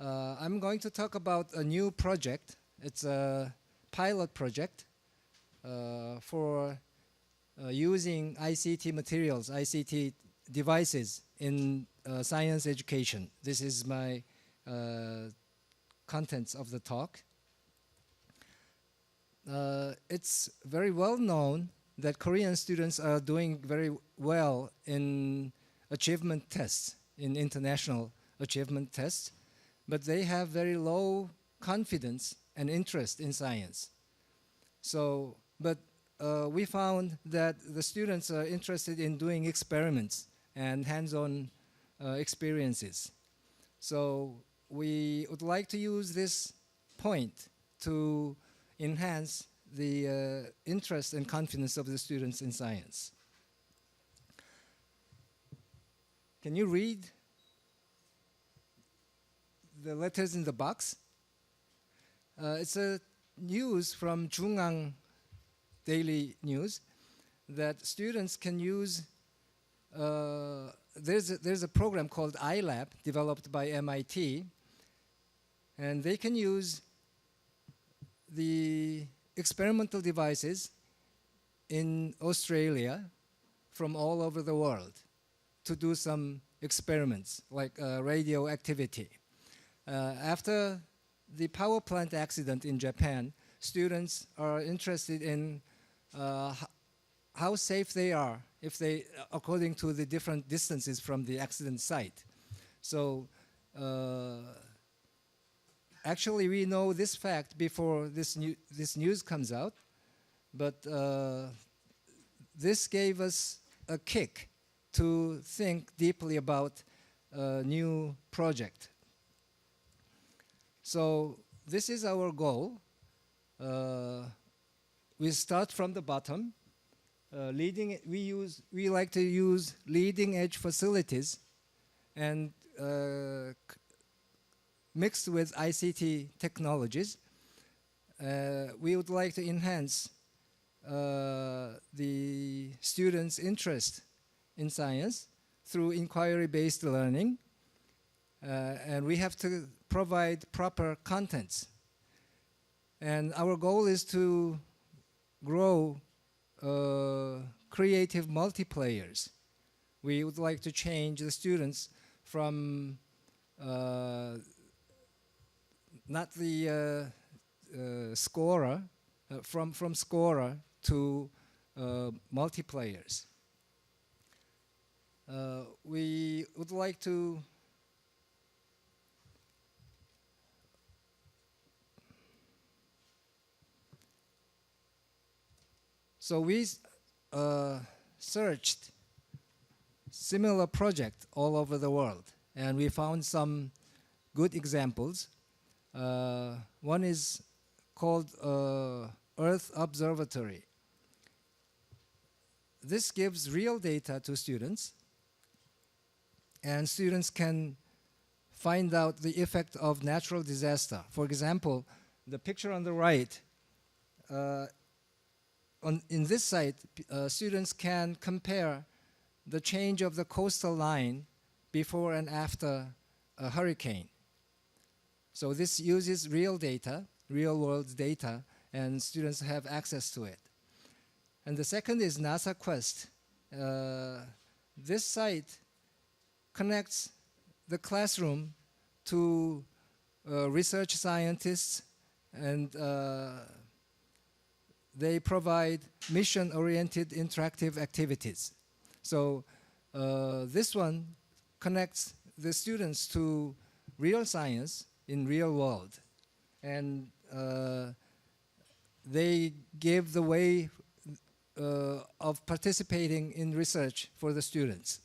I'm going to talk about a new project. It's a pilot project for using ICT materials, ICT devices in science education. This is my contents of the talk. It's very well known that Korean students are doing very well in achievement tests, in international achievement tests, but they have very low confidence and interest in science. So, but we found that the students are interested in doing experiments and hands-on experiences. So we would like to use this point to enhance the interest and confidence of the students in science. Can you read the letters in the box? It's a news from JoongAng Daily News that students can use. There's a program called iLab developed by MIT, and they can use the experimental devices in Australia from all over the world to do some experiments like radioactivity. After the power plant accident in Japan, students are interested in how safe they are if they, according to the different distances from the accident site. So actually we know this fact before this news comes out, but this gave us a kick to think deeply about a new project. So this is our goal. We start from the bottom. We like to use leading edge facilities and mixed with ICT technologies. We would like to enhance the students' interest in science through inquiry-based learning, and we have to provide proper contents. And our goal is to grow creative multiplayers. We would like to change the students from not the scorer, from scorer to multiplayers. We would like to so we searched similar projects all over the world, and we found some good examples. One is called Earth Observatory. This gives real data to students, and students can find out the effect of natural disaster. For example, the picture on the right, in this site, students can compare the change of the coastal line before and after a hurricane. So this uses real data, real world data, and students have access to it. And the second is NASA Quest. This site connects the classroom to research scientists, and they provide mission-oriented interactive activities. So this one connects the students to real science in real world, and they give the way of participating in research for the students.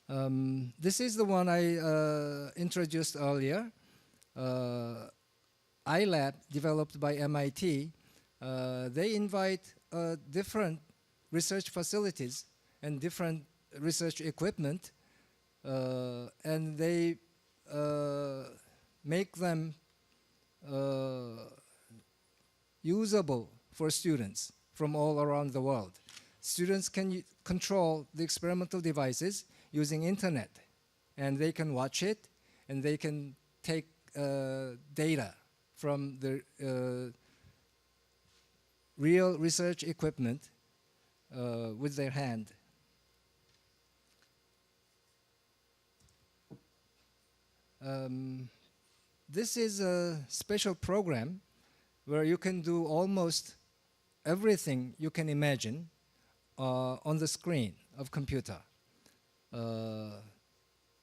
This is the one I introduced earlier. iLab, developed by MIT. They invite different research facilities and different research equipment, and they make them usable for students from all around the world. Students can control the experimental devices using internet. and they can watch it, and they can take data from the real research equipment with their hand. This is a special program where you can do almost everything you can imagine on the screen of computer.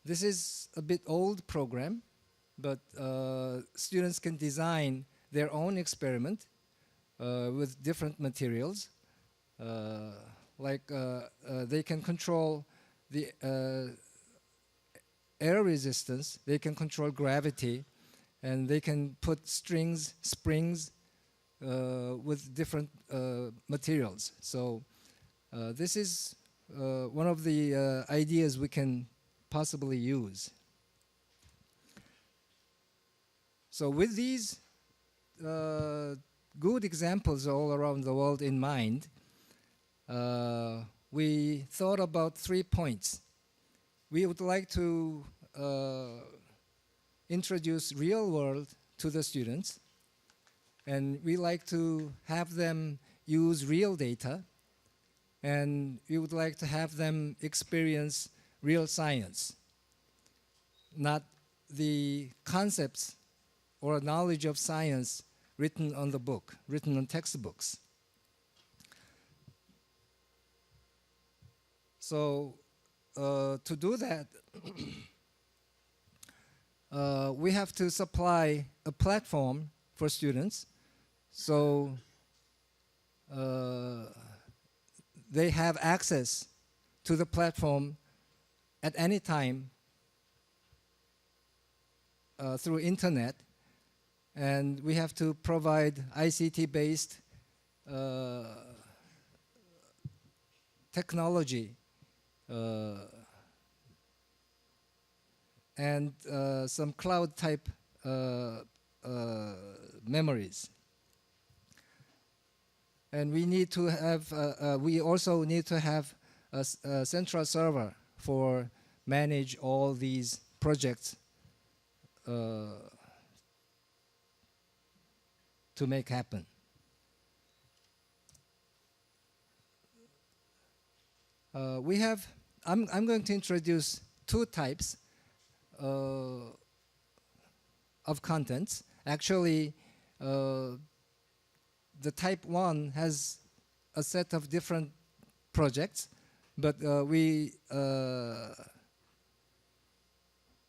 This is a bit old program, but students can design their own experiment with different materials. They can control the air resistance, they can control gravity, and they can put springs with different materials. So this is one of the ideas we can possibly use. So with these good examples all around the world in mind, we thought about 3 points. We would like to introduce real world to the students, and we like to have them use real data, and we would like to have them experience real science, not the concepts or knowledge of science written on the book, written on textbooks. So to do that, we have to supply a platform for students, so they have access to the platform at any time through internet, and we have to provide ICT-based technology and some cloud type memories. And we need to have, we also need to have a central server for manage all these projects to make happen. We have, I'm going to introduce 2 types of contents. Actually, the type 1 has a set of different projects, but we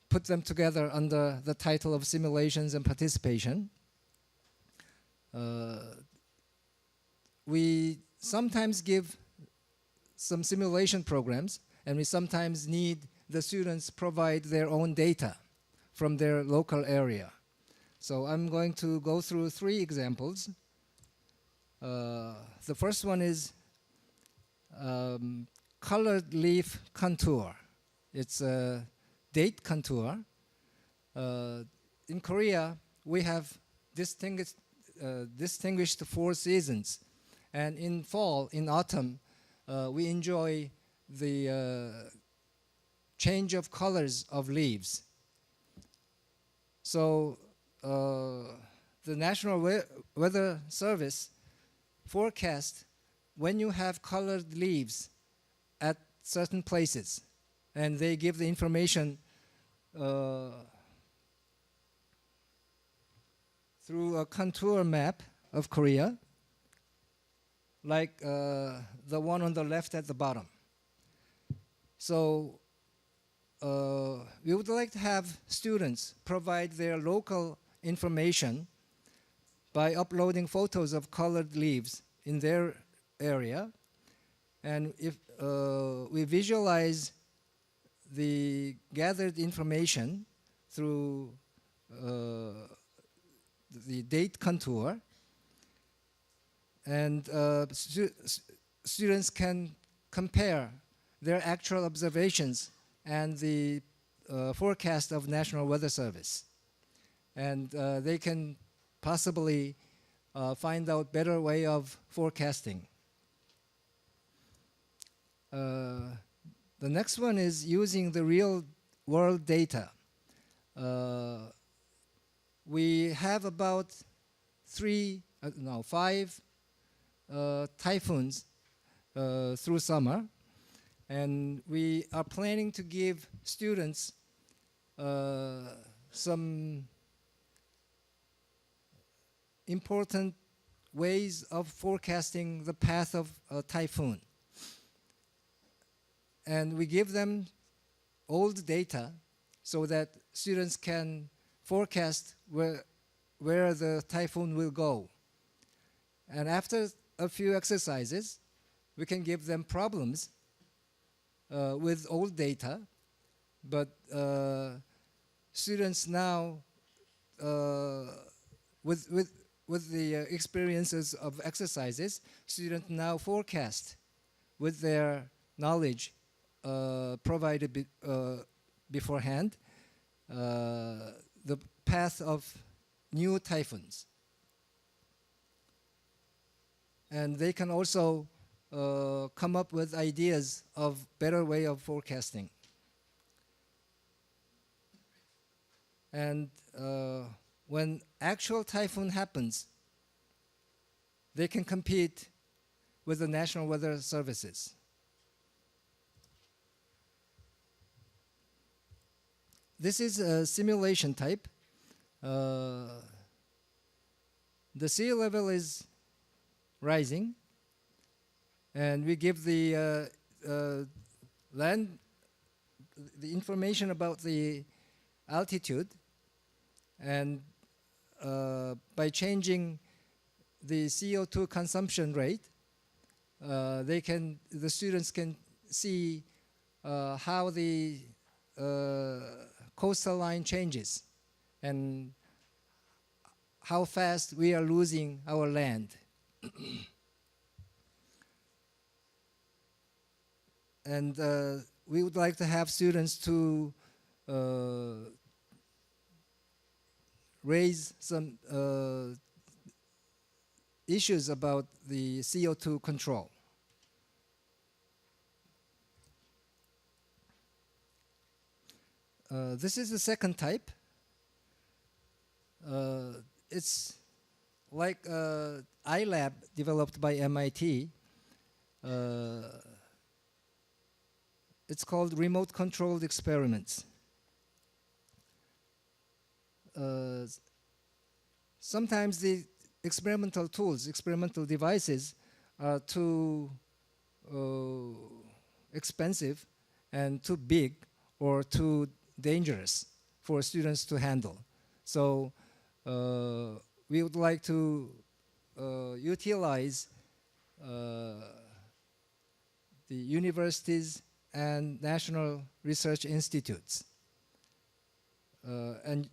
put them together under the title of simulations and participation. We sometimes give some simulation programs, and we sometimes need the students provide their own data from their local area. So I'm going to go through 3 examples. The first one is colored leaf contour. It's a date contour. In Korea, we have distinguished 4 seasons. And in fall, in autumn, we enjoy the change of colors of leaves. So the National Weather Service forecast when you have colored leaves at certain places, and they give the information through a contour map of Korea, like the one on the left at the bottom. So we would like to have students provide their local information by uploading photos of colored leaves in their area. And if we visualize the gathered information through the date contour, and students can compare their actual observations and the forecast of National Weather Service. And they can possibly find out better way of forecasting. The next one is using the real world data. We have about five typhoons through summer, and we are planning to give students some important ways of forecasting the path of a typhoon. And we give them old data so that students can forecast where the typhoon will go. And after a few exercises, we can give them problems with old data, but students now, with the experiences of exercises, students now forecast with their knowledge provided beforehand the path of new typhoons. And they can also come up with ideas of better way of forecasting. And when actual typhoon happens, they can compete with the National Weather Services. This is a simulation type. The sea level is rising, and we give the land the information about the altitude, and by changing the CO2 consumption rate, the students can see how the coastal line changes and how fast we are losing our land. And we would like to have students to raise some issues about the CO2 control. This is the second type. It's like iLab developed by MIT. It's called remote controlled experiments. Sometimes the experimental tools, experimental devices are too expensive and too big or too dangerous for students to handle. So we would like to utilize the universities and national research institutes and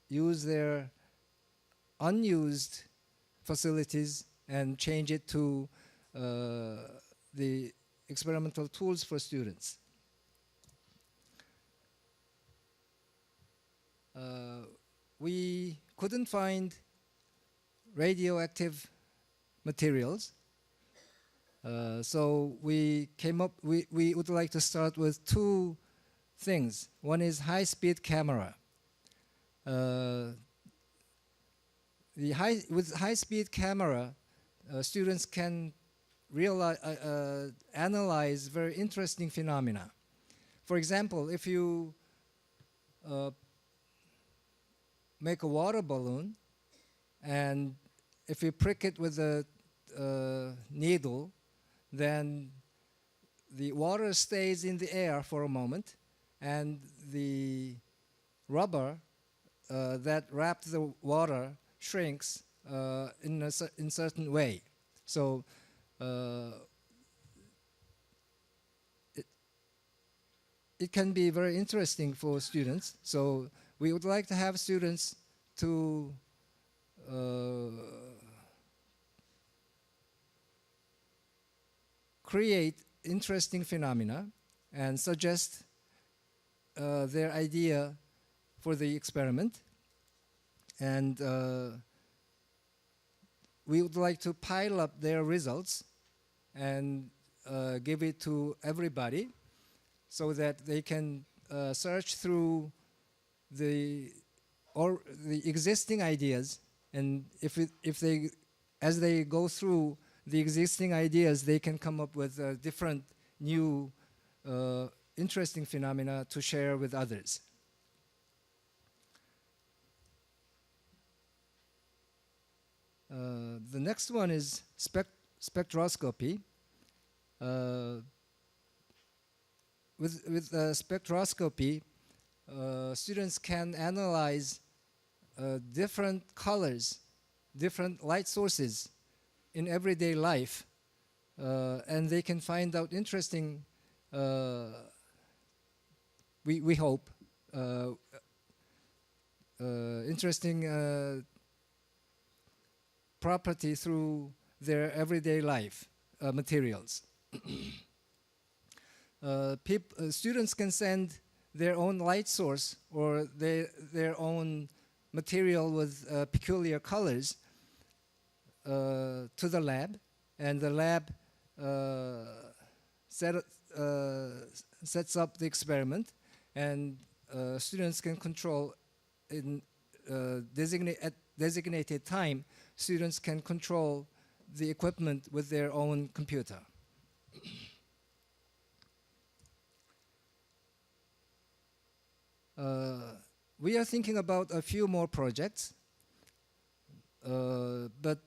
use their unused facilities and change it to the experimental tools for students. We couldn't find radioactive materials, so we would like to start with two things. One is high-speed camera. With high-speed camera, students can analyze very interesting phenomena. For example, if you make a water balloon, and if you prick it with a needle, then the water stays in the air for a moment, and the rubber that wrapped the water shrinks in a certain way. So it can be very interesting for students. So we would like to have students to create interesting phenomena and suggest their idea for the experiment. And we would like to pile up their results and give it to everybody so that they can search through the existing ideas, and as they go through the existing ideas, they can come up with different new interesting phenomena to share with others. The next one is spectroscopy. With spectroscopy, students can analyze different colors, different light sources in everyday life, and they can find out interesting, we hope, interesting property through their everyday life materials. Students can send their own light source or their own material with peculiar colors to the lab, and the lab sets up the experiment, and students can control in at designated time. Students can control the equipment with their own computer. We are thinking about a few more projects, but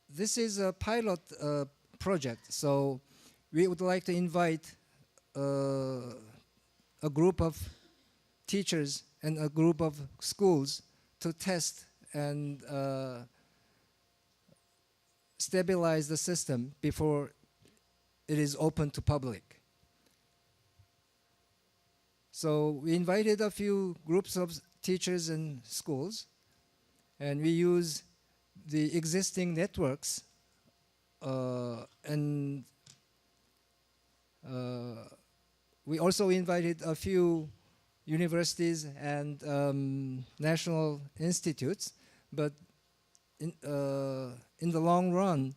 this is a pilot project, so we would like to invite a group of teachers and a group of schools to test and stabilize the system before it is open to public. So we invited a few groups of teachers and schools, and we use the existing networks and we also invited a few universities and national institutes, but in the long run,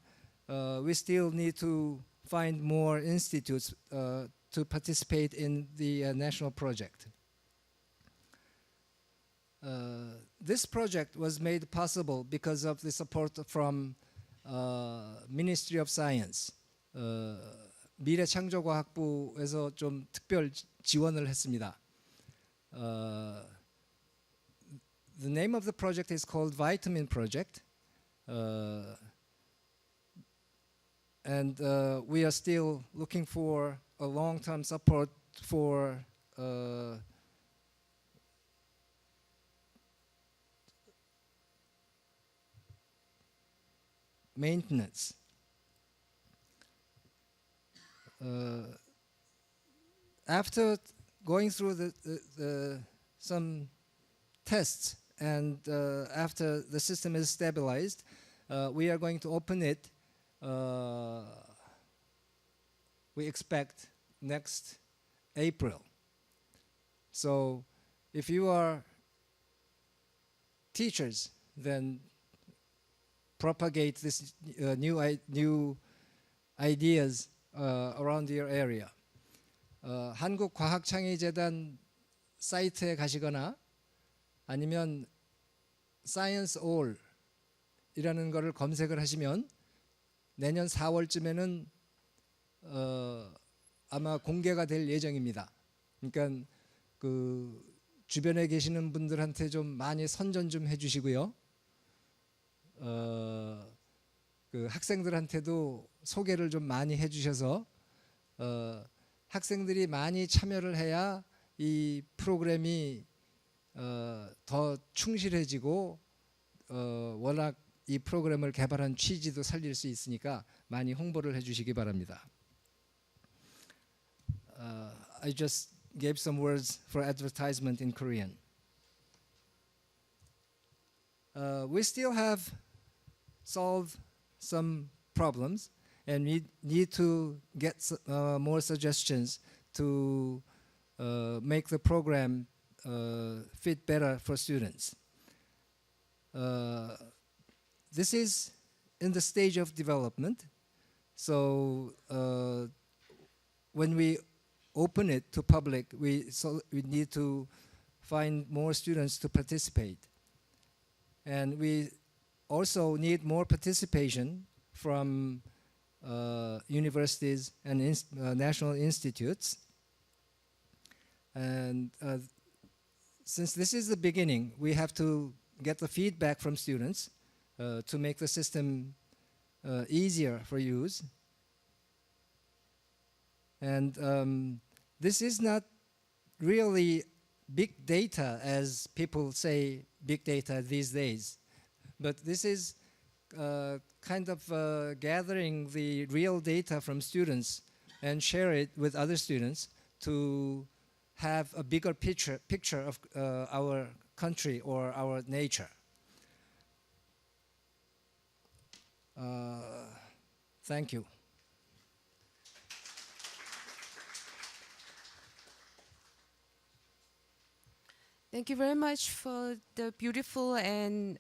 we still need to find more institutes to participate in the national project. This project was made possible because of the support from Ministry of Science. 미래창조과학부에서 좀 특별 지원을 했습니다. The name of the project is called Vitamin Project. And we are still looking for a long-term support for maintenance. After going through some tests and after the system is stabilized, we are going to open it. We expect next April. So if you are teachers, then propagate this new ideas around your area. 한국과학창의재단 사이트에 가시거나 아니면 Science All 이라는 거를 검색을 하시면 내년 4월쯤에는 아마 공개가 될 예정입니다. 그러니까 그 주변에 계시는 분들한테 좀 많이 선전 좀 해주시고요. 그 학생들한테도 소개를 좀 많이 해주셔서 학생들이 많이 참여를 해야 이 프로그램이 더 충실해지고 워낙 이 프로그램을 개발한 취지도 살릴 수 있으니까 많이 홍보를 해주시기 바랍니다. I just gave some words for advertisement in Korean. We still have solved some problems, and we need to get more suggestions to make the program fit better for students. This is in the stage of development, So when we open it to public, we need to find more students to participate. And we also need more participation from universities and national institutes. And since this is the beginning, we have to get the feedback from students to make the system easier for use. And this is not really big data as people say big data these days, but this is kind of gathering the real data from students and share it with other students to have a bigger picture of our country or our nature. Thank you. Thank you very much for the beautiful and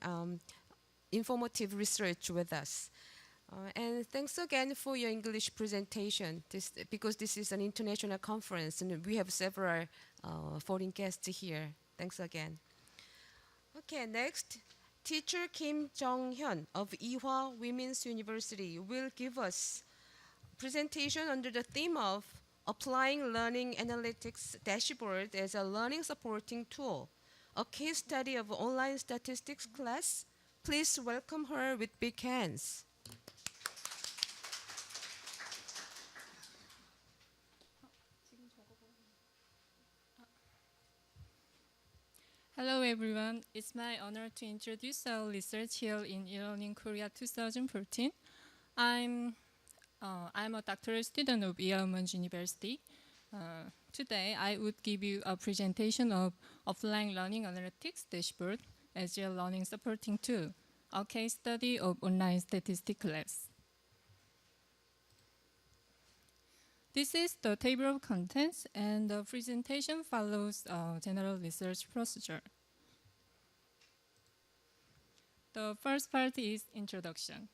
informative research with us. And thanks again for your English presentation, because this is an international conference and we have several foreign guests here. Thanks again. Okay, next, teacher Kim Jong-hyun of Ewha Women's University will give us presentation under the theme of Applying Learning Analytics Dashboard as a Learning Supporting Tool, a case study of online statistics class. Please welcome her with big hands. Hello everyone, it's my honor to introduce our research here in eLearning Korea 2014. I'm a doctoral student of Yale University. Today I would give you a presentation of Applying Learning Analytics Dashboard as a learning supporting tool, a case study of online statistics class. This is the table of contents, and the presentation follows a general research procedure. The first part is introduction.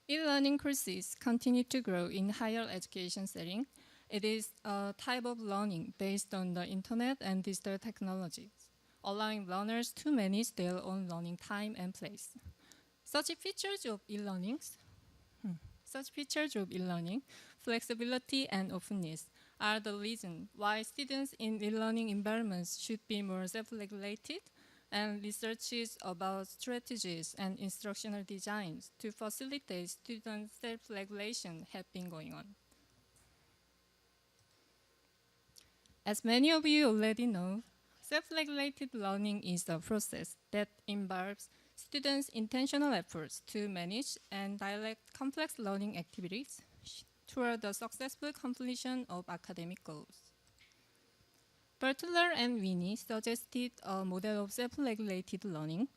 E-learning courses continue to grow in higher education setting. It is a type of learning based on the internet and digital technologies, allowing learners to manage their own learning time and place. Such features of e-learning, flexibility and openness, are the reason why students in e-learning environments should be more self-regulated, and researches about strategies and instructional designs to facilitate student self-regulation have been going on. As many of you already know, self-regulated learning is a process that involves students' intentional efforts to manage and direct complex learning activities toward the successful completion of academic goals. Bertler and Winnie suggested a model of self-regulated learning.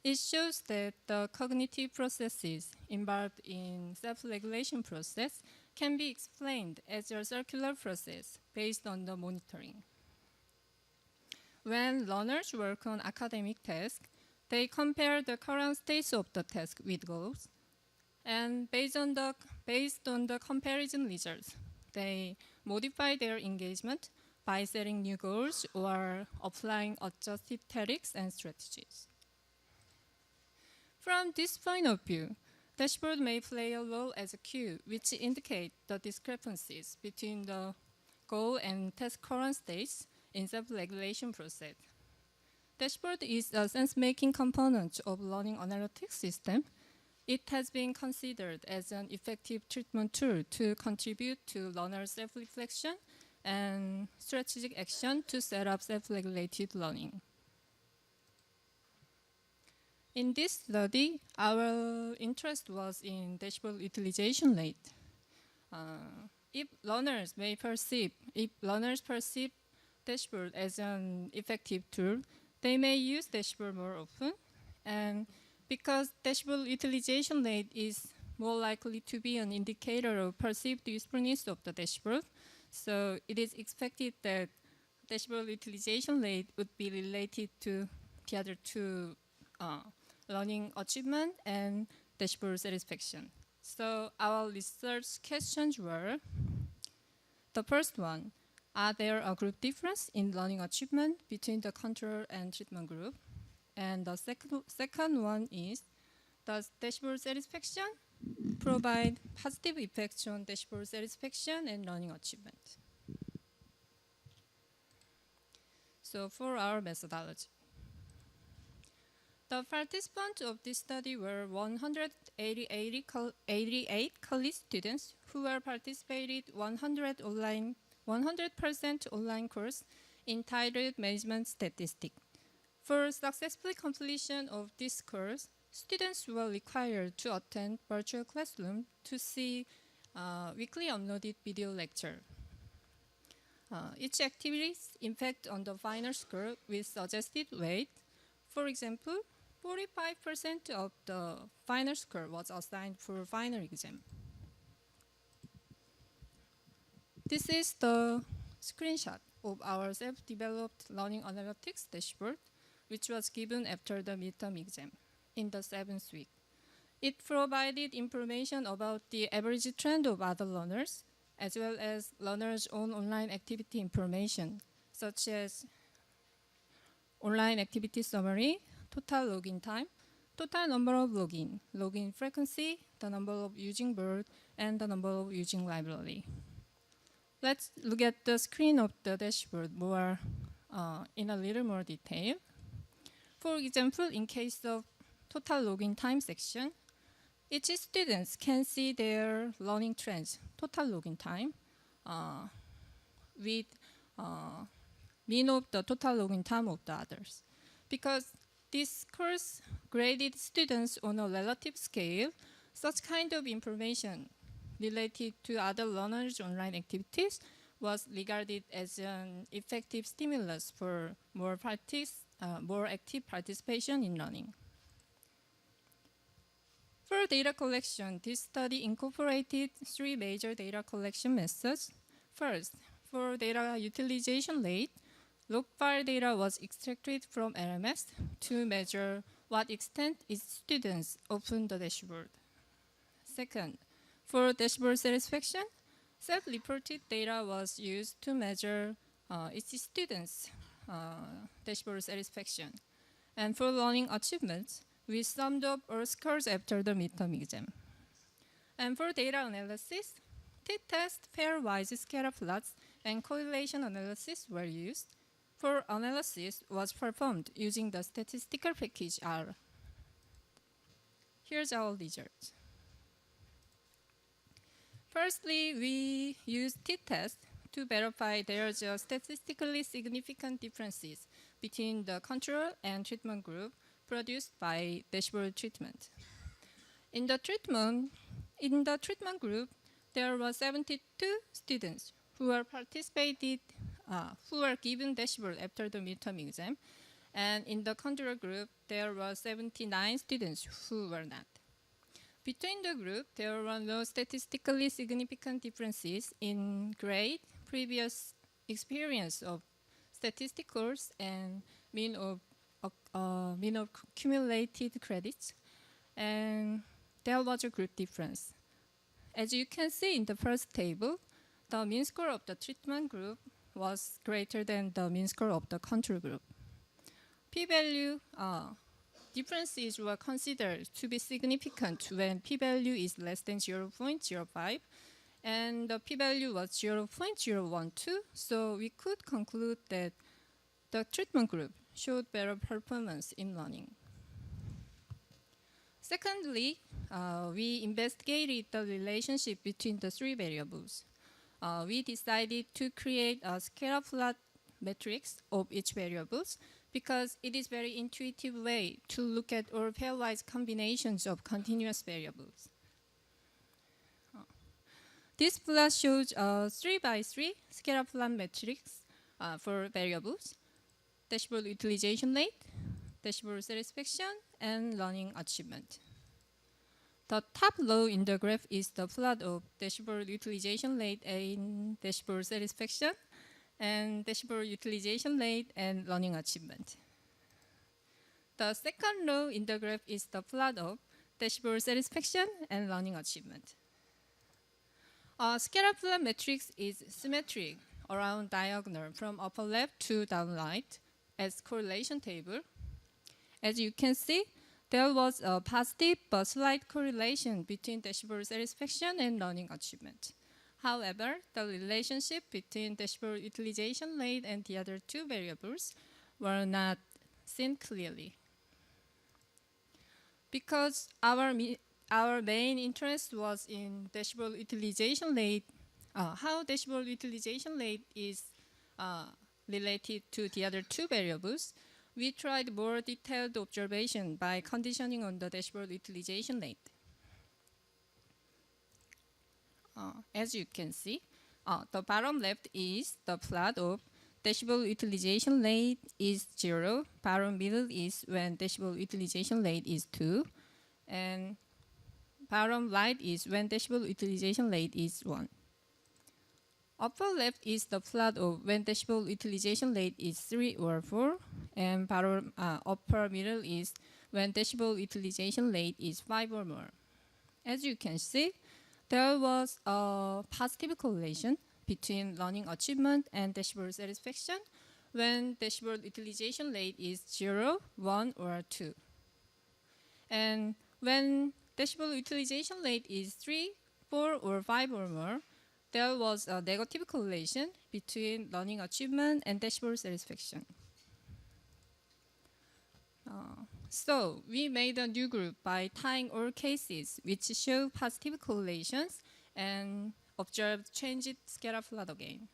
It shows that the cognitive processes involved in self-regulation process can be explained as a circular process based on the monitoring. When learners work on academic tasks, they compare the current status of the task with goals, and based on the comparison results, they modify their engagement by setting new goals or applying adjusted tactics and strategies. From this point of view, dashboard may play a role as a cue which indicate the discrepancies between the goal and task current states in self-regulation process. Dashboard is a sense-making component of learning analytics system. It has been considered as an effective treatment tool to contribute to learner self-reflection and strategic action to set up self-regulated learning. In this study, our interest was in dashboard utilization rate. If learners perceive dashboard as an effective tool, they may use dashboard more often. And because dashboard utilization rate is more likely to be an indicator of perceived usefulness of the dashboard, so it is expected that dashboard utilization rate would be related to the other two, learning achievement and dashboard satisfaction. So our research questions were, the first one, are there a group difference in learning achievement between the control and treatment group? And the second one is, does dashboard satisfaction provide positive effects on dashboard satisfaction and learning achievement? So for our methodology, the participants of this study were 188 college students who were participated 100% online course entitled Management Statistics. For successful completion of this course, students were required to attend virtual classroom to see weekly uploaded video lecture. Each activity's impact on the final score with suggested weight. For example, 45% of the final score was assigned for final exam. This is the screenshot of our self-developed learning analytics dashboard, which was given after the midterm exam in the 7th week. It provided information about the average trend of other learners, as well as learners' own online activity information, such as online activity summary, total login time, total number of login frequency, the number of using word, and the number of using library. Let's look at the screen of the dashboard more in a little more detail. For example, in case of total login time section, each student can see their learning trends, total login time, with mean of the total login time of the others. Because this course graded students on a relative scale, such kind of information related to other learners' online activities was regarded as an effective stimulus for more active participation in learning. For data collection, this study incorporated 3 major data collection methods. First, for data utilization rate, log file data was extracted from LMS to measure what extent its students opened the dashboard. Second, for dashboard satisfaction, self-reported data was used to measure its students' dashboard satisfaction. And for learning achievements, we summed up all scores after the midterm exam. And for data analysis, t-test, pairwise scatter plots, and correlation analysis were used. For analysis was performed using the statistical package R. Here's our results. Firstly, we used t-test to verify there's a statistically significant differences between the control and treatment group produced by dashboard treatment. In the treatment group, there were 72 students who were given dashboard after the midterm exam, and in the control group, there were 79 students who were not. Between the group, there were no statistically significant differences in grade, previous experience of statisticals, and mean of accumulated credits, and there was a group difference. As you can see in the first table, the mean score of the treatment group was greater than the mean score of the control group. P-value differences were considered to be significant when p-value is less than 0.05, and the p-value was 0.012, so we could conclude that the treatment group showed better performance in learning. Secondly, we investigated the relationship between the 3 variables. We decided to create a scatter plot matrix of each variables because it is very intuitive way to look at all pairwise combinations of continuous variables. This plot shows a 3x3 scatter plot matrix for variables: dashboard utilization rate, dashboard satisfaction, and learning achievement. The top row in the graph is the plot of dashboard utilization rate and dashboard satisfaction, and dashboard utilization rate and learning achievement. The second row in the graph is the plot of dashboard satisfaction, and learning achievement. A scalar plot matrix is symmetric around diagonal from upper left to down right as correlation table. As you can see, there was a positive but slight correlation between dashboard satisfaction and learning achievement. However, the relationship between dashboard utilization rate and the other two variables were not seen clearly. Because our main interest was in dashboard utilization rate, how dashboard utilization rate is related to the other two variables, we tried more detailed observation by conditioning on the dashboard utilization rate. As you can see, the bottom left is the plot of dashboard utilization rate is 0. Bottom middle is when dashboard utilization rate is 2. And bottom right is when dashboard utilization rate is 1. Upper left is the plot of when dashboard utilization rate is 3 or 4. And bottom upper middle is when dashboard utilization rate is 5 or more. As you can see, there was a positive correlation between learning achievement and dashboard satisfaction when dashboard utilization rate is 0, 1, or 2. And when dashboard utilization rate is 3, 4, or 5 or more, there was a negative correlation between learning achievement and dashboard satisfaction. So we made a new group by tying all cases which show positive correlations and observed changed scalar plot again.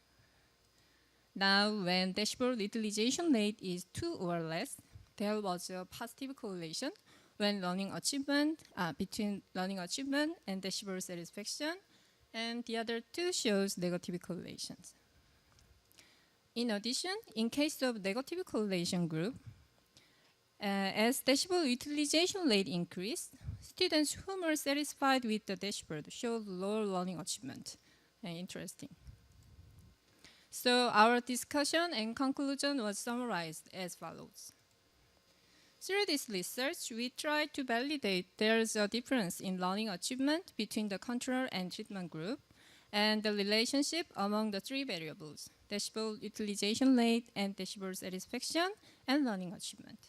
Now, when dashboard utilization rate is 2 or less, there was a positive correlation when learning achievement between learning achievement and dashboard satisfaction, and the other two shows negative correlations. In addition, in case of negative correlation group, as dashboard utilization rate increased, students who were satisfied with the dashboard showed lower learning achievement. Interesting. So our discussion and conclusion was summarized as follows. Through this research, we tried to validate there's a difference in learning achievement between the control and treatment group, and the relationship among the three variables, dashboard utilization rate and dashboard satisfaction and learning achievement.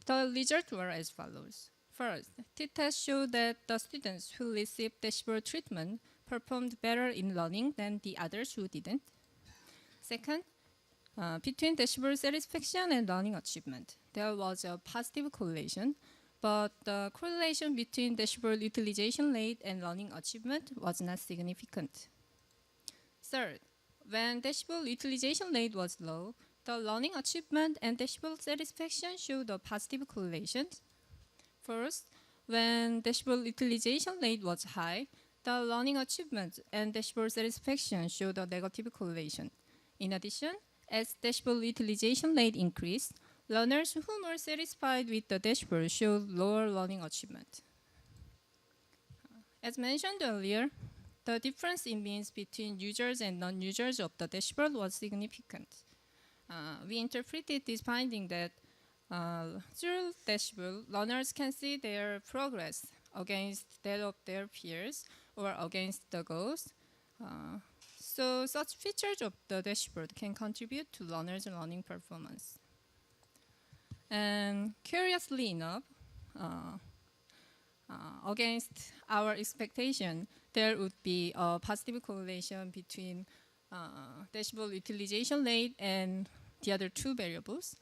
The results were as follows. First, t-test showed that the students who received dashboard treatment performed better in learning than the others who didn't. Second, between dashboard satisfaction and learning achievement, there was a positive correlation, but the correlation between dashboard utilization rate and learning achievement was not significant. Third, when dashboard utilization rate was low, the learning achievement and dashboard satisfaction showed a positive correlation. First, when dashboard utilization rate was high, the learning achievement and dashboard satisfaction showed a negative correlation. In addition, as dashboard utilization rate increased, learners who were satisfied with the dashboard showed lower learning achievement. As mentioned earlier, the difference in means between users and non-users of the dashboard was significant. We interpreted this finding that through dashboard, learners can see their progress against that of their peers or against the goals. So such features of the dashboard can contribute to learners' learning performance. And curiously enough, against our expectation, there would be a positive correlation between dashboard utilization rate and the other two variables.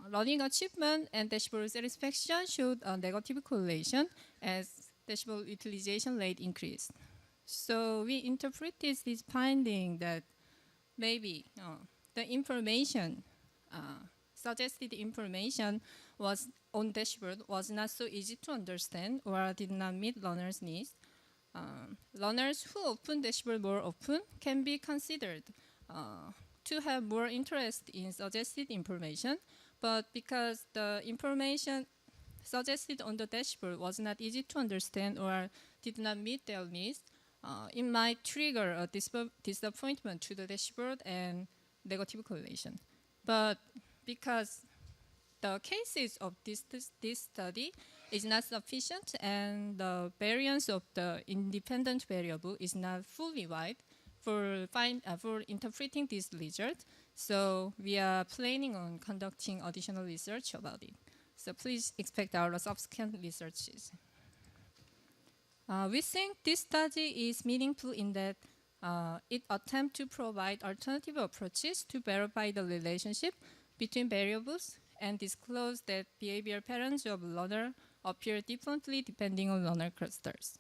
Learning achievement and dashboard satisfaction showed a negative correlation as dashboard utilization rate increased. So we interpreted this finding that maybe the information, suggested information was on dashboard was not so easy to understand or did not meet learners' needs. Learners who open dashboard more often can be considered to have more interest in suggested information, but because the information suggested on the dashboard was not easy to understand or did not meet their needs, it might trigger a disappointment to the dashboard and negative correlation. But because the cases of this study is not sufficient, and the variance of the independent variable is not fully wide for interpreting this result. So we are planning on conducting additional research about it. So please expect our subsequent researches. We think this study is meaningful in that it attempts to provide alternative approaches to verify the relationship between variables and disclose that behavior patterns of learner appear differently depending on learner clusters.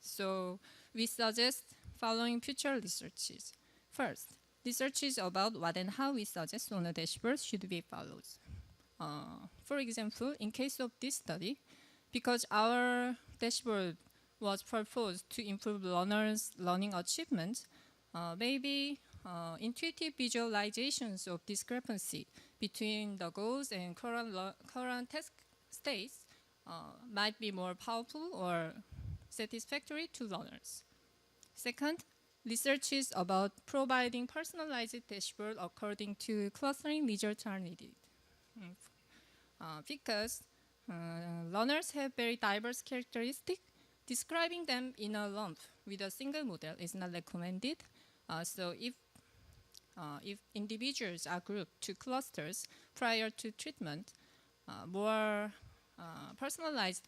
So we suggest following future researches. First, researches about what and how we suggest learner dashboards should be followed. For example, in case of this study, because our dashboard was proposed to improve learners' learning achievement, maybe intuitive visualizations of discrepancy between the goals and current task states might be more powerful or satisfactory to learners. Second, researches about providing personalized dashboard according to clustering results are needed. Because learners have very diverse characteristics, describing them in a lump with a single model is not recommended. So if individuals are grouped to clusters prior to treatment, more personalized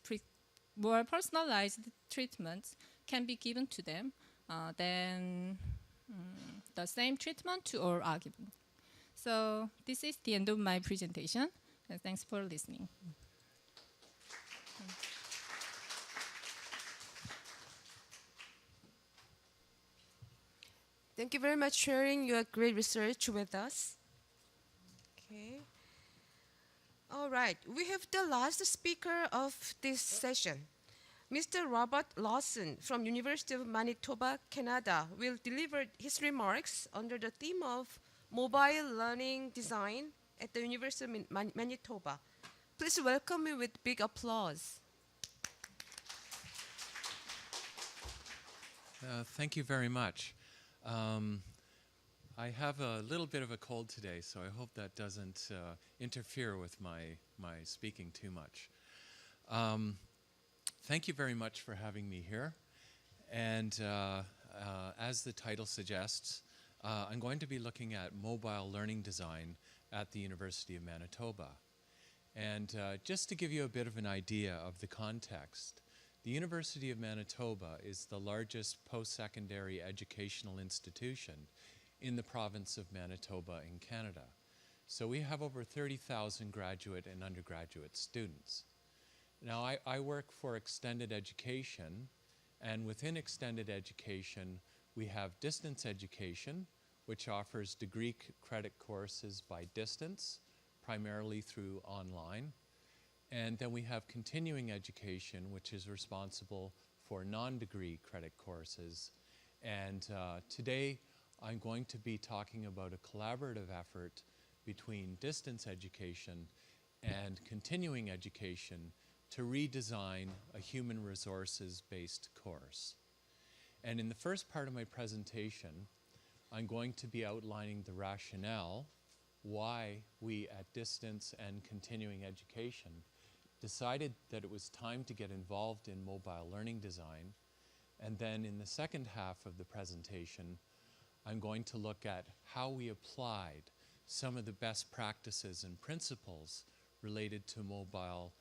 treatments can be given to them than the same treatment to all are given. So this is the end of my presentation. Thanks for listening. Thank you very much for sharing your great research with us. Okay. All right, we have the last speaker of this session. Mr. Robert Lawson from University of Manitoba, Canada will deliver his remarks under the theme of mobile learning design at the University of Manitoba. Please welcome me with big applause. Thank you very much. I have a little bit of a cold today, so I hope that doesn't interfere with my speaking too much. Thank you very much for having me here. And as the title suggests, I'm going to be looking at mobile learning design at the University of Manitoba. And just to give you a bit of an idea of the context, the University of Manitoba is the largest post-secondary educational institution in the province of Manitoba in Canada. So we have over 30,000 graduate and undergraduate students. Now I work for extended education, and within extended education we have distance education, which offers degree credit courses by distance, primarily through online. And then we have continuing education, which is responsible for non-degree credit courses. And today I'm going to be talking about a collaborative effort between distance education and continuing education to redesign a human resources-based course. And in the first part of my presentation, I'm going to be outlining the rationale why we at distance and continuing education decided that it was time to get involved in mobile learning design. And then in the second half of the presentation, I'm going to look at how we applied some of the best practices and principles related to mobile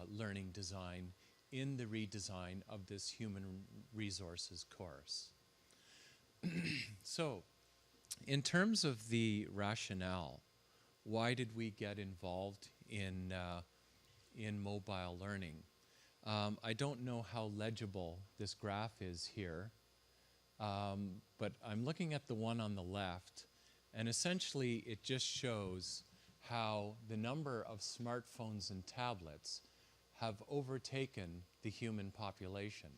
learning design in the redesign of this human resources course. So, in terms of the rationale, why did we get involved in mobile learning? I don't know how legible this graph is here, but I'm looking at the one on the left, and essentially it just shows how the number of smartphones and tablets have overtaken the human population.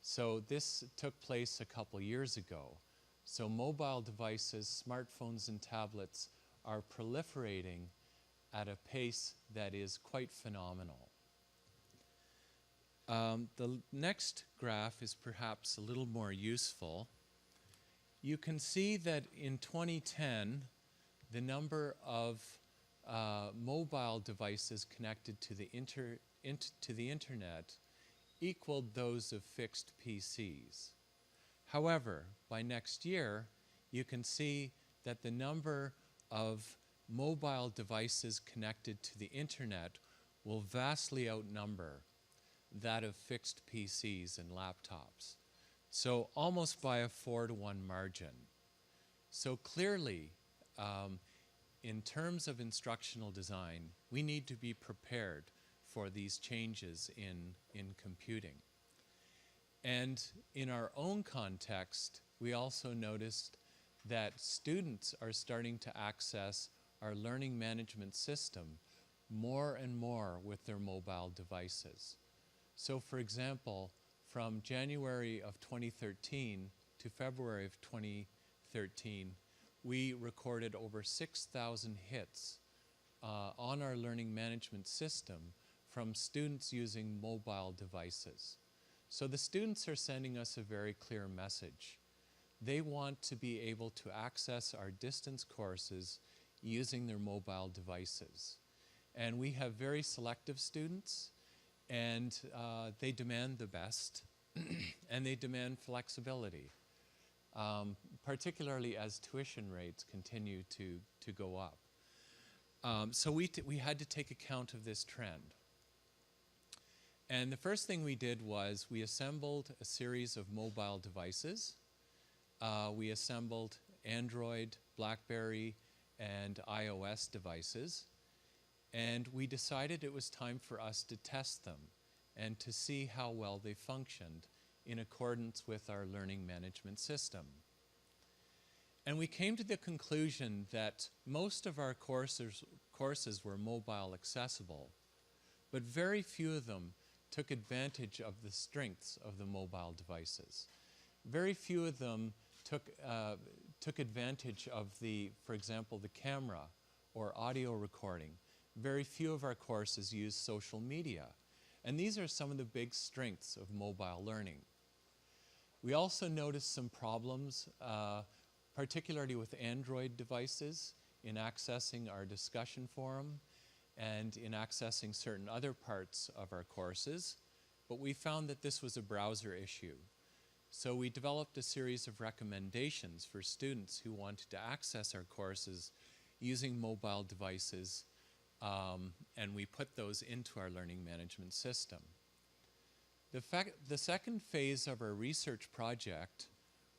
So this took place a couple years ago. So mobile devices, smartphones and tablets are proliferating at a pace that is quite phenomenal. The next graph is perhaps a little more useful. You can see that in 2010, the number of mobile devices connected to the to the internet equaled those of fixed PCs. However, by next year, you can see that the number of mobile devices connected to the internet will vastly outnumber that of fixed PCs and laptops. So almost by a 4-to-1 margin. So clearly, in terms of instructional design, we need to be prepared for these changes in computing. And in our own context, we also noticed that students are starting to access our learning management system more and more with their mobile devices. So for example, from January of 2013 to February of 2013, we recorded over 6,000 hits on our learning management system from students using mobile devices. So the students are sending us a very clear message. They want to be able to access our distance courses using their mobile devices. And we have very selective students, and they demand the best, and they demand flexibility, particularly as tuition rates continue to go up. So we had to take account of this trend. And the first thing we did was we assembled a series of mobile devices. We assembled Android, BlackBerry, and iOS devices. And we decided it was time for us to test them and to see how well they functioned in accordance with our learning management system. And we came to the conclusion that most of our courses were mobile accessible, but very few of them took advantage of the strengths of the mobile devices. Very few of them took advantage of for example, the camera or audio recording. Very few of our courses use social media. And these are some of the big strengths of mobile learning. We also noticed some problems, particularly with Android devices, in accessing our discussion forum and in accessing certain other parts of our courses. But we found that this was a browser issue. So we developed a series of recommendations for students who wanted to access our courses using mobile devices, and we put those into our learning management system. The second phase of our research project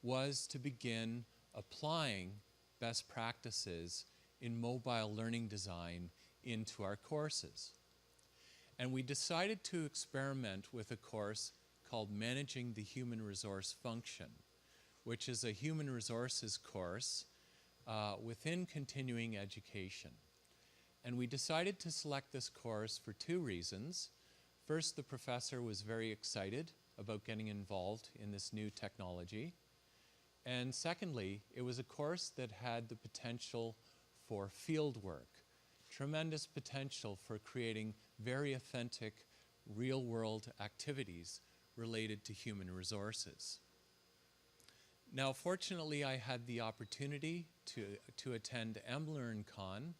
was to begin applying best practices in mobile learning design into our courses. And we decided to experiment with a course called Managing the Human Resource Function, which is a human resources course within continuing education. And we decided to select this course for two reasons. First, the professor was very excited about getting involved in this new technology. And secondly, it was a course that had the potential for field work, tremendous potential for creating very authentic, real-world activities related to human resources. Now, fortunately, I had the opportunity to attend mLearnCon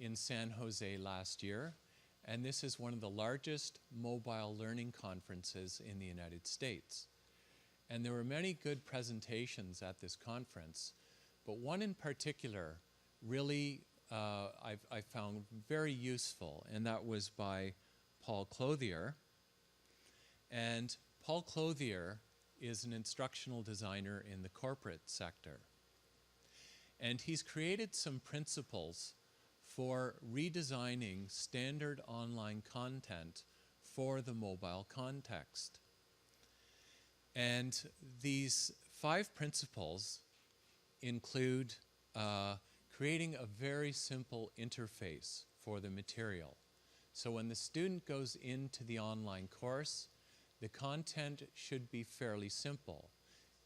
in San Jose last year, and this is one of the largest mobile learning conferences in the United States. And there were many good presentations at this conference, but one in particular really I found very useful, and that was by Paul Clothier. And Paul Clothier is an instructional designer in the corporate sector. And he's created some principles for redesigning standard online content for the mobile context. And these 5 principles include creating a very simple interface for the material. So when the student goes into the online course, the content should be fairly simple,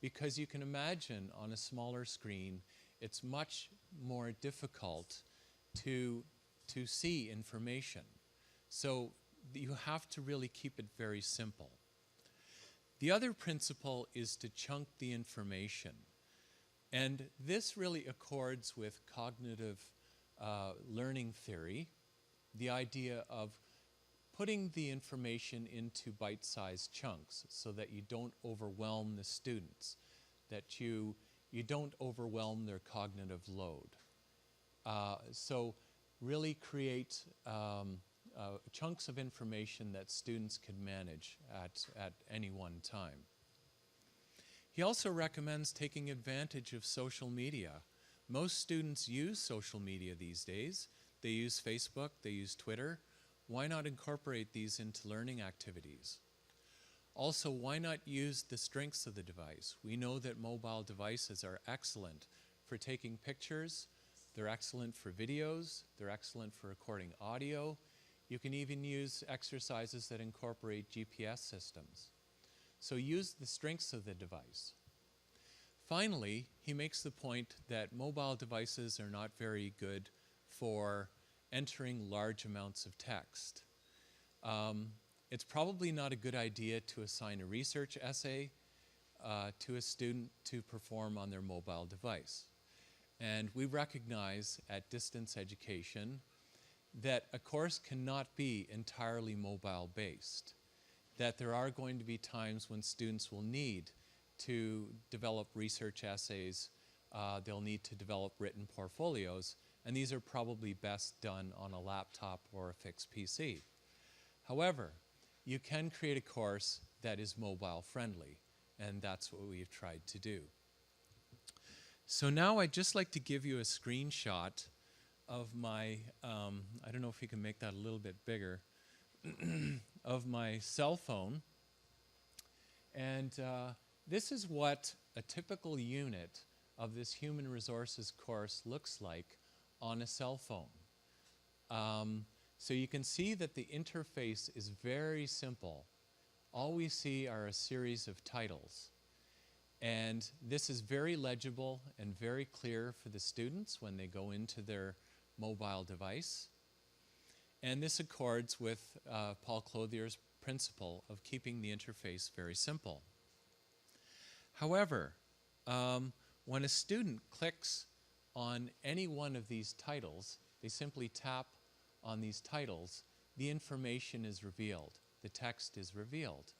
because you can imagine on a smaller screen, it's much more difficult to see information. So you have to really keep it very simple. The other principle is to chunk the information. And this really accords with cognitive learning theory, the idea of putting the information into bite-sized chunks so that you don't overwhelm the students, that you don't overwhelm their cognitive load. So really create chunks of information that students can manage at any one time. He also recommends taking advantage of social media. Most students use social media these days. They use Facebook, they use Twitter. Why not incorporate these into learning activities? Also, why not use the strengths of the device? We know that mobile devices are excellent for taking pictures, they're excellent for videos, they're excellent for recording audio. You can even use exercises that incorporate GPS systems. So use the strengths of the device. Finally, he makes the point that mobile devices are not very good for entering large amounts of text. It's probably not a good idea to assign a research essay to a student to perform on their mobile device. And we recognize at distance education that a course cannot be entirely mobile-based, that there are going to be times when students will need to develop research essays, they'll need to develop written portfolios, and these are probably best done on a laptop or a fixed PC. However, you can create a course that is mobile friendly, and that's what we've tried to do. So now I'd just like to give you a screenshot of my, I don't know if you can make that a little bit bigger, of my cell phone. And this is what a typical unit of this human resources course looks like on a cell phone. So you can see that the interface is very simple. All we see are a series of titles. And this is very legible and very clear for the students when they go into their mobile device. And this accords with Paul Clothier's principle of keeping the interface very simple. However, when a student clicks on any one of these titles, they simply tap on these titles, the information is revealed, the text is revealed.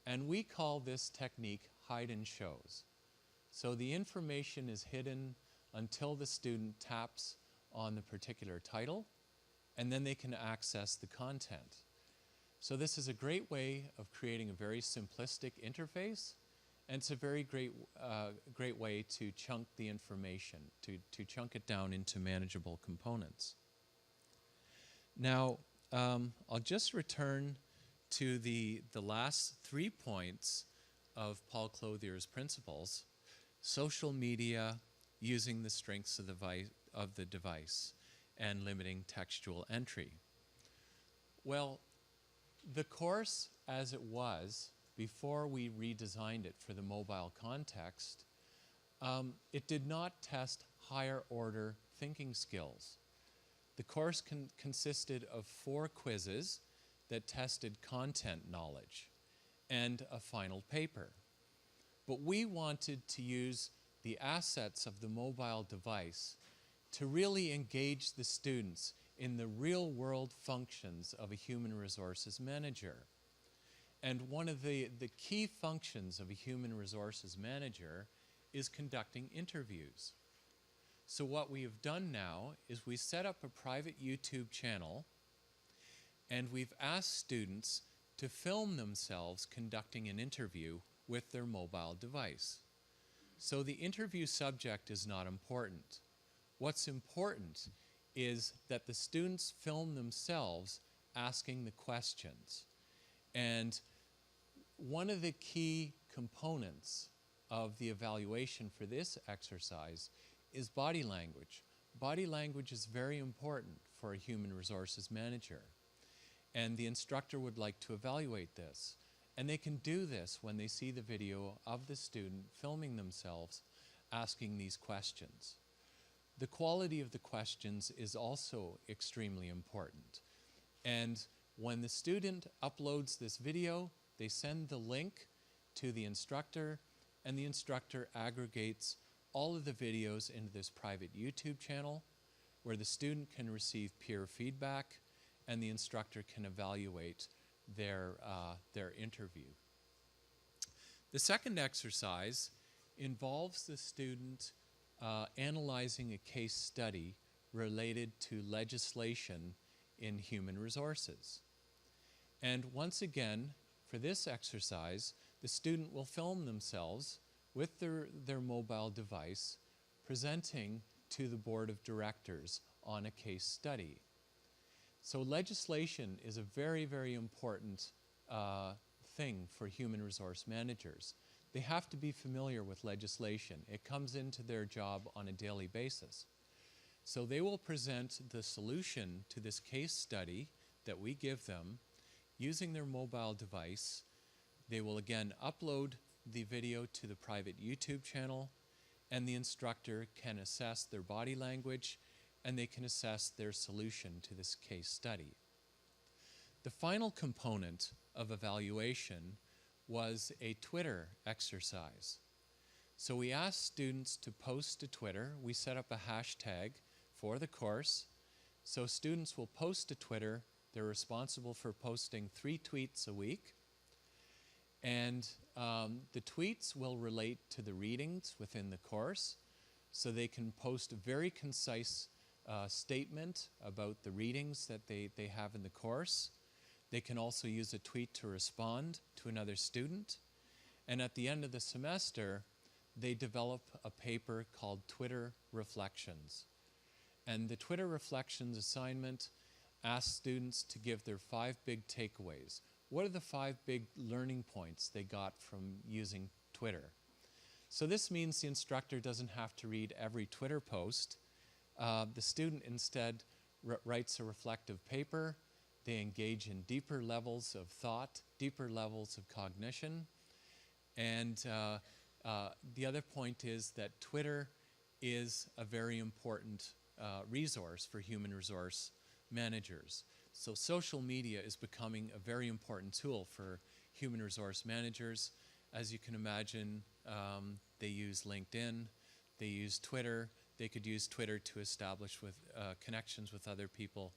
And we call this technique hide and shows. So the information is hidden until the student taps on the particular title, and then they can access the content. So this is a great way of creating a very simplistic interface, and it's a very great way to chunk the information, to chunk it down into manageable components. Now, I'll just return to the last 3 points of Paul Clothier's principles: social media, using the strengths of the device, and limiting textual entry. Well, the course as it was before we redesigned it for the mobile context, it did not test higher order thinking skills. The course consisted of 4 quizzes that tested content knowledge and a final paper. But we wanted to use the assets of the mobile device to really engage the students in the real-world functions of a human resources manager. And one of the key functions of a human resources manager is conducting interviews. So what we have done now is we set up a private YouTube channel, and we've asked students to film themselves conducting an interview with their mobile device. So the interview subject is not important. What's important is that the students film themselves asking the questions. And one of the key components of the evaluation for this exercise is body language. Body language is very important for a human resources manager. And the instructor would like to evaluate this. And they can do this when they see the video of the student filming themselves asking these questions. The quality of the questions is also extremely important. And when the student uploads this video, they send the link to the instructor, and the instructor aggregates all of the videos into this private YouTube channel where the student can receive peer feedback and the instructor can evaluate their interview. The second exercise involves the student analyzing a case study related to legislation in human resources. And once again, for this exercise, the student will film themselves with their mobile device presenting to the board of directors on a case study. So legislation is a very, very important thing for human resource managers. They have to be familiar with legislation. It comes into their job on a daily basis. So they will present the solution to this case study that we give them using their mobile device. They will again upload the video to the private YouTube channel, and the instructor can assess their body language and they can assess their solution to this case study. The final component of evaluation was a Twitter exercise. So we asked students to post to Twitter. We set up a hashtag for the course. So students will post to Twitter. They're responsible for posting 3 tweets a week. And the tweets will relate to the readings within the course. So they can post a very concise statement about the readings that they have in the course. They can also use a tweet to respond to another student. And at the end of the semester, they develop a paper called Twitter Reflections. And the Twitter Reflections assignment asks students to give their 5 big takeaways. What are the 5 big learning points they got from using Twitter? So this means the instructor doesn't have to read every Twitter post. The student instead writes a reflective paper. They engage in deeper levels of thought, deeper levels of cognition. And the other point is that Twitter is a very important resource for human resource managers. So social media is becoming a very important tool for human resource managers. As you can imagine, they use LinkedIn, they use Twitter. They could use Twitter to establish connections with other people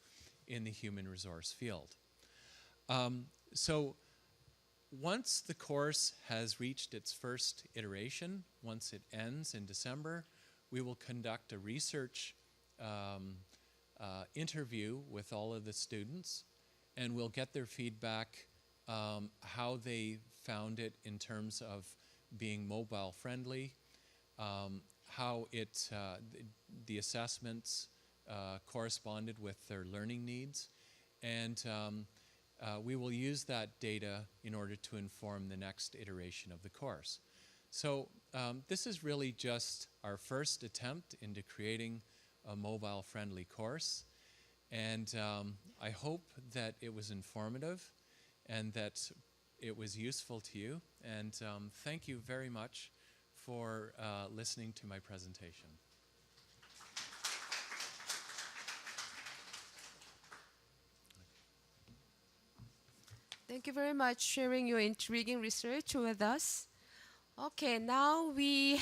in the human resource field. So once the course has reached its first iteration, once it ends in December, we will conduct a research interview with all of the students, and we'll get their feedback, how they found it in terms of being mobile friendly, how the assessments corresponded with their learning needs, and we will use that data in order to inform the next iteration of the course. So this is really just our first attempt into creating a mobile-friendly course, and I hope that it was informative and that it was useful to you, and thank you very much for listening to my presentation. Thank you very much sharing your intriguing research with us. Okay, now we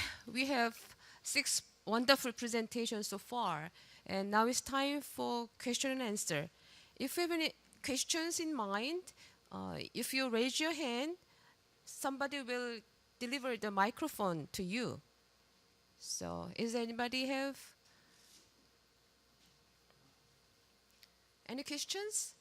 have 6 wonderful presentations so far, and now it's time for question and answer. If you have any questions in mind, if you raise your hand, somebody will deliver the microphone to you. So, is anybody have any questions?